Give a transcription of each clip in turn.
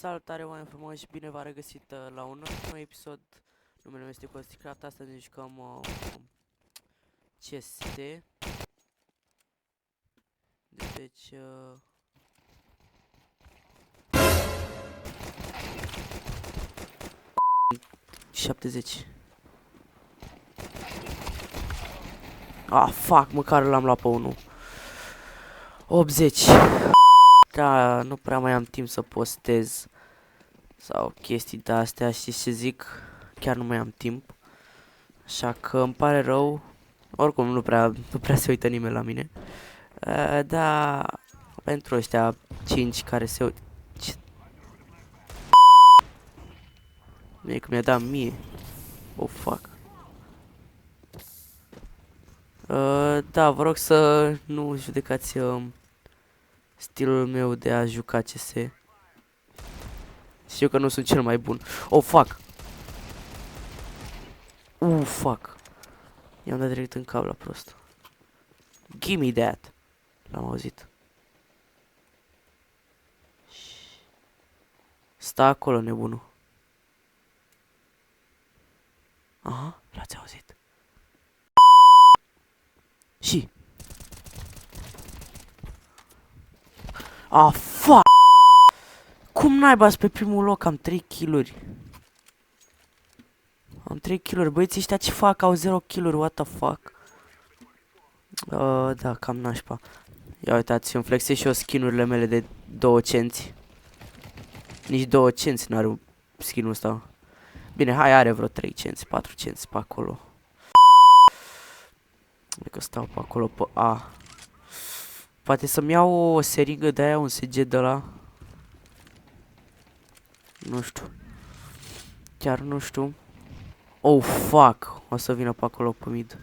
Salutare oameni frumoși și bine v-am regăsit la un nou episod. Numele meu este Costicraft, astăzi ne jucăm CST. Deci 70. Ah, fuck, măcar l-am luat pe unul. 80. Da, nu prea mai am timp să postez sau chestii de astea, știți ce zic? Chiar nu mai am timp. Așa că îmi pare rău. Oricum nu prea se uită nimeni la mine. Da, pentru ăștia 5 care se uită. Mie că mi-a dat mie. Oh, fuck. Da, vă rog să nu judecați stilul meu de a juca CS. Știu că nu sunt cel mai bun. Oh, fuck. Fuck. I-am dat direct în cap la prost. Gimme that. L-am auzit. Sta acolo, nebunul. Aha, l-ați auzit. Și. Ah, fuck! Cum naiba pe primul loc? Am 3 kill-uri. Am 3 kill-uri. Băieții ăștia ce fac? Au 0 kill-uri. What the fuck? Da, cam nașpa. Ia uitați, îmi flexez și eu skin-urile mele de 2 cenți. Nici 2 cenți n-are skin-ul ăsta. Bine, hai, are vreo 3 cenți, 4 cenți pe acolo. Că stau pe acolo pe A. Poate să-mi iau o seringă de aia, un SG de la. Nu știu. Chiar nu știu. Oh, fuck. O să vină pe acolo pe mid.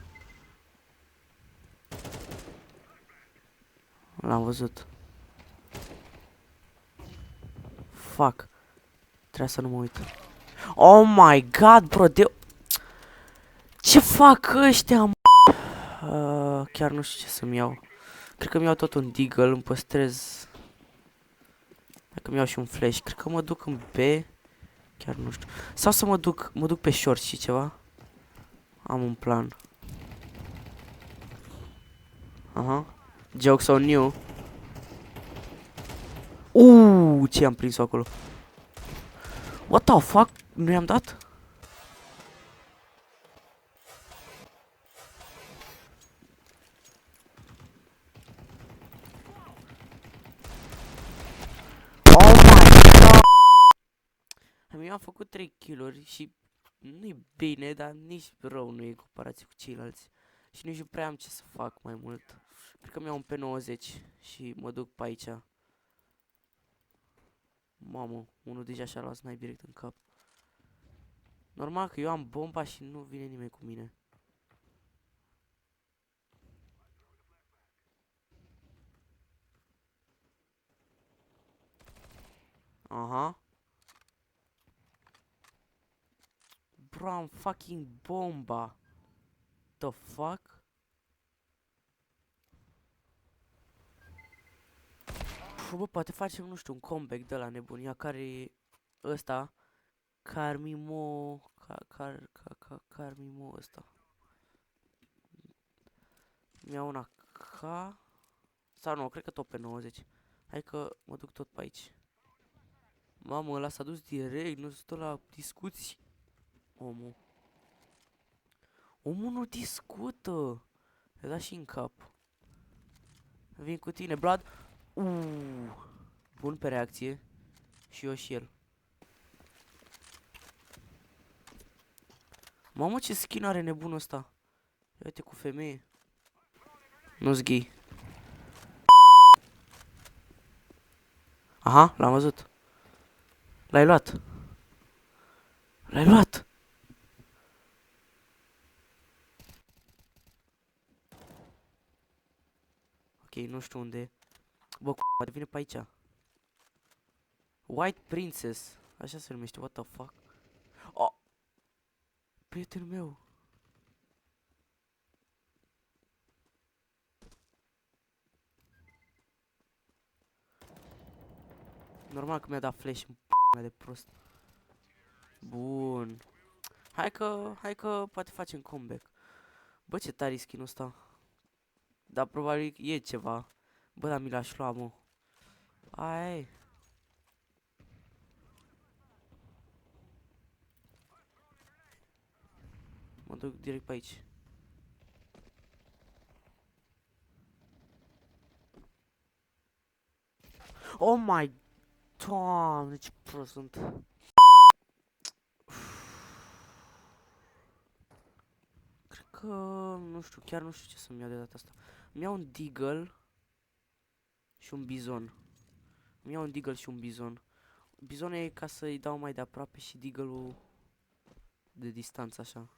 L-am văzut. Fuck. Trebuie să nu mă uit. Oh my god, bro, ce fac ăștia, chiar nu știu ce să-mi iau. Cred că mi iau tot un deagle, îmi păstrez. Dacă mi iau și un flash, cred că mă duc în B. Chiar nu știu. Sau să mă duc pe short și ceva. Am un plan. Aha. Jokes on you. Ce am prins acolo? What the fuck? Nu i-am dat? Oh my god! Mi-am făcut 3 kill-uri și nu-i bine, dar nici rău nu e în comparație cu ceilalți. Și nici nu prea am ce să fac mai mult. Cred că mi-au un P90 și mă duc pe aici. Mamă, unul deja și-a luat snipe direct în cap. Normal că eu am bomba și nu vine nimeni cu mine. Aha. Bro, am fucking bomba. The fuck? Bă, poate facem, nu știu, un comeback de la nebunia care e ăsta. Carmimo... Carmimo ăsta. Mi-au una K... Sau nu, cred că tot pe 90. Hai că mă duc tot pe aici. Mamă, ăla s-a dus direct, nu stă la discuții. Omul. Omul nu discută. I-a dat și în cap. Vin cu tine, Blood. Bun pe reacție. Și eu și el. Mamă, ce skin are nebunul ăsta. Uite cu femeie. Nu-s gay. Aha, l-am văzut. L-ai luat. L-ai luat. Ok, nu știu unde e. Bă, poate vine pe aici. White Princess. Așa se numește, what the fuck. Oh! Prietenul meu. Normal că mi-a dat flash în de prost. Bun. Hai că poate facem comeback. Bă, ce tare skin-ul ăsta. Dar probabil e ceva. Bă, dar mi l-aș lua, mă. Aia e. Mă duc direct pe aici. Oh my... Doamne, ce prost sunt. Cred că... Nu știu, chiar nu știu ce să-mi iau de data asta. Îmi iau un Deagle și un Bizon. Îmi iau un Deagle și un Bizon. Bizon e ca să-i dau mai de aproape și Deagle-ul de distanță, așa.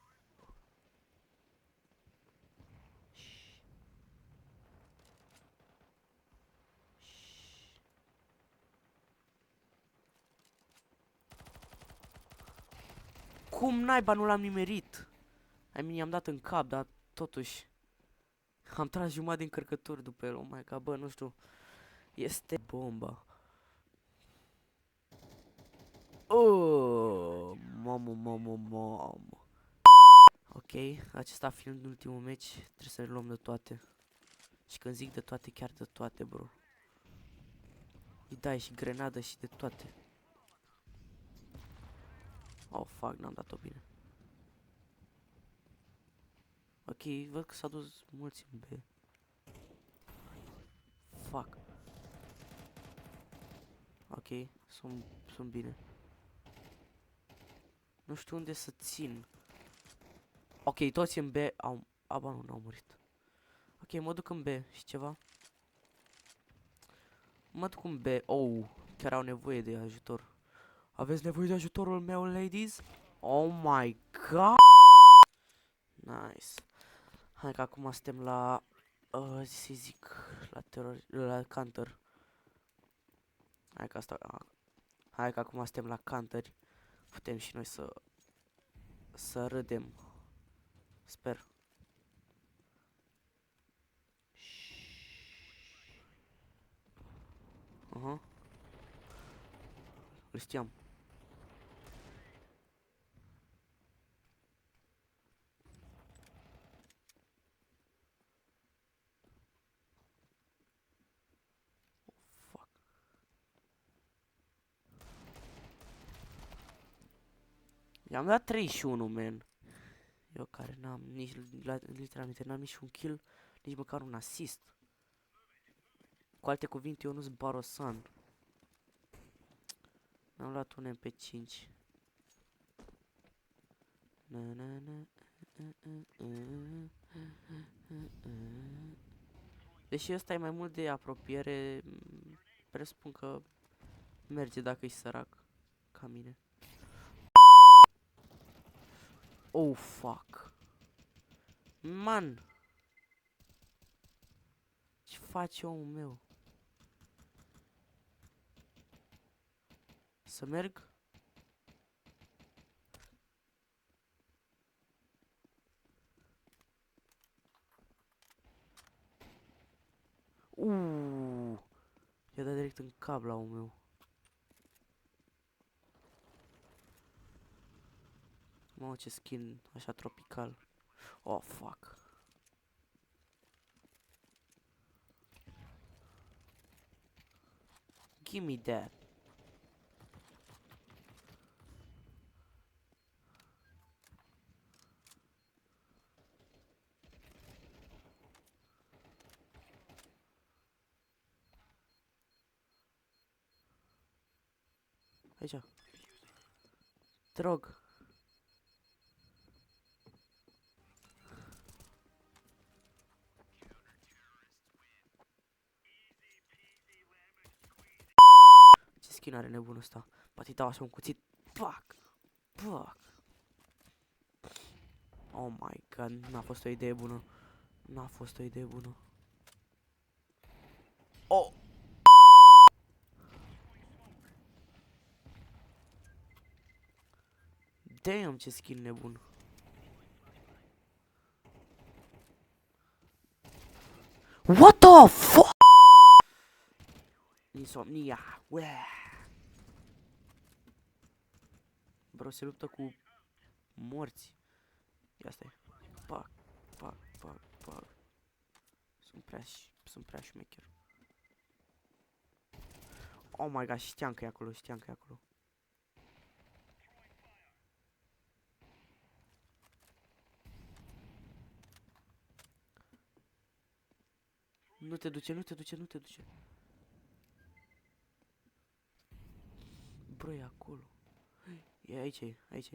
Cum naiba nu l-am nimerit? I mean, i-am dat în cap, dar totuși am tras jumătate din încărcături după el. Oh my god, bă, nu știu. Este bomba. Oh, mamă. Ok, acesta fiind ultimul meci, trebuie să le luăm de toate. Și când zic de toate, chiar de toate, bro. Îi dai și grenadă și de toate. Oh, fuck, n-am dat-o bine. Ok, văd că s-a dus mulți în B. Fuck. Ok, sunt bine. Nu știu unde să țin. Ok, toți în B au... Aba nu, n-au murit. Ok, mă duc în B și ceva. Mă duc în B. Oh, chiar au nevoie de ajutor. Aveți nevoie de ajutorul meu, ladies? Oh my god! Nice. Hai că acum suntem la... să zic... La terror... La counter. Hai că asta... Hai că acum suntem la counter. Putem și noi să râdem. Sper. Aha. Îl știam. Fuck. I-am dat 31, man. Eu care n-am nici, literalmente n-am nici un kill, nici măcar un assist. Cu alte cuvinte, eu nu-s Barosan. Mi-am luat un MP5. Deși ăsta e mai mult de apropiere, presupun că merge dacă e sărac, ca mine. Oh, fuck. Man! Ce face omul meu? Să merg? I-a dat direct în cap la omul meu. Mamă, ce skin așa tropical. Oh, fuck. Give me that. Aici. Te rog. Ce skin are nebunul ăsta? Poate-i dau așa un cuțit. Fuck. Fuck. Oh my god, n-a fost o idee bună. N-a fost o idee bună. Oh! Damn, ce skin nebun. What the fuck? Insomnia. Ueh. Bro, se luptă cu morți. Ia stai. Pac, pac, pac, pac. Sunt prea șmecher. Oh my god, știam că e acolo, știam că e acolo. Nu te duce, nu te duce, nu te duce. Bro, e acolo. E aici, aici.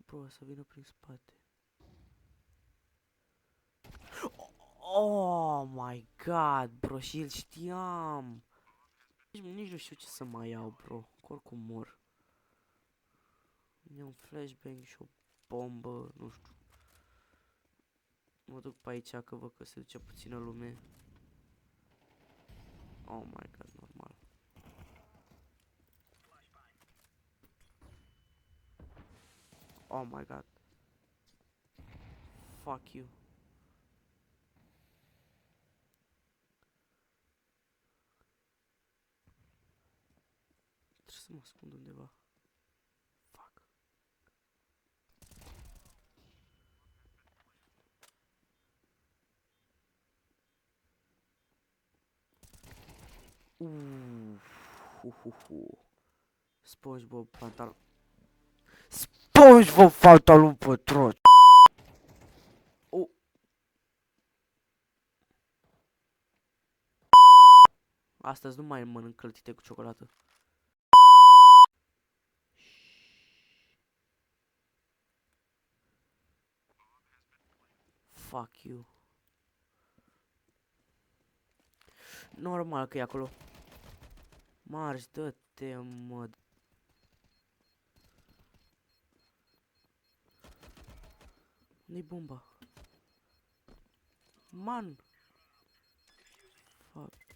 Bro, o să vină prin spate. Oh my god, bro, și îl știam. Nici nu știu ce să mai iau, bro. Că oricum mor. Iau un flashbang și o bombă, nu știu. Mă duc pe aici că văd că se duce puțină lume. Oh my god, normal. Oh my god. Fuck you. Trebuie să mă ascund undeva. Fuck. SpongeBob pantalon. SpongeBob pantalon pătrat. Oh. Astăzi nu mai mănânc clătite cu ciocolată. Fuck you. Normal că e acolo. Marș, dă-te, mă. Unde-i bomba? Man. Fuck.